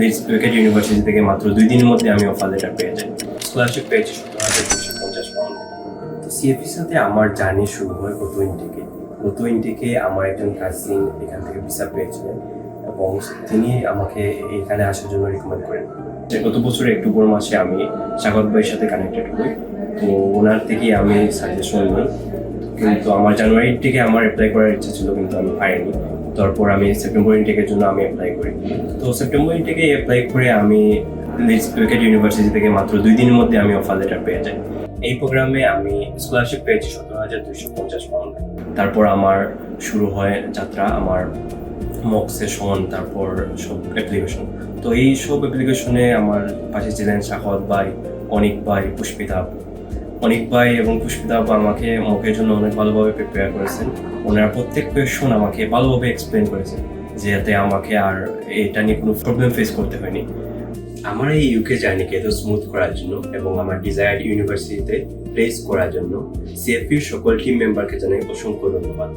Leeds wicket university থেকে মাত্র 2 দিনের মধ্যে আমি অফার লেটার পেয়ে যাই। স্কলারশিপ পেয়েছি 17,250 পাউন্ড। তো সিএফির সাথে আমার জার্নি শুরু হয় গত ইনটেকে আমার একজন কাজিন এখান থেকে ভিসা পেয়েছিলেন এবং তিনি আমাকে এখানে আসার জন্য রিকমেন্ড করেন। গত বছরের অক্টোবর মাসে আমি স্বাগত ভাইয়ের সাথে কানেক্টেড হই, তো ওনার থেকেই আমি সাজেশন নিই। কিন্তু আমার জানুয়ারি থেকে আমার অ্যাপ্লাই করার ইচ্ছা ছিল, কিন্তু আমি পাইনি। তারপর আমি সেপ্টেম্বর ইনটেকের জন্য আমি অ্যাপ্লাই করি। তো সেপ্টেম্বর ইনটেকে অ্যাপ্লাই করে আমি লিডস উইকেট ইউনিভার্সিটি থেকে মাত্র 2 দিনের মধ্যে আমি অফার লেটার পেয়ে যাই। এই প্রোগ্রামে আমি স্কলারশিপ পেয়েছি 17,250 পাউন্ড। তারপর আমার শুরু হয় যাত্রা, আমার মক সেশন, তারপর সব অ্যাপ্লিকেশন। তো এই সব অ্যাপ্লিকেশনে আমার পাশে ছিলেন শাহওয়াত ভাই, অনিক ভাই, পুষ্পিতা আপু। অনিক ভাই এবং পুষ্পিতা আপু আমাকে মকের জন্য অনেক ভালোভাবে প্রিপেয়ার করেছেন। ওনারা প্রত্যেক কোয়েশন আমাকে ভালোভাবে এক্সপ্লেন করেছেন, যাতে আমাকে আর এটা নিয়ে কোনো প্রবলেম ফেস করতে হয়নি। আমার এই ইউকে জার্নিকে এত স্মুথ করার জন্য এবং আমার ডিজায়ার্ড ইউনিভার্সিটিতে প্লেস করার জন্য সিএফপির সকল টিম মেম্বারকে জানাই অসংখ্য ধন্যবাদ।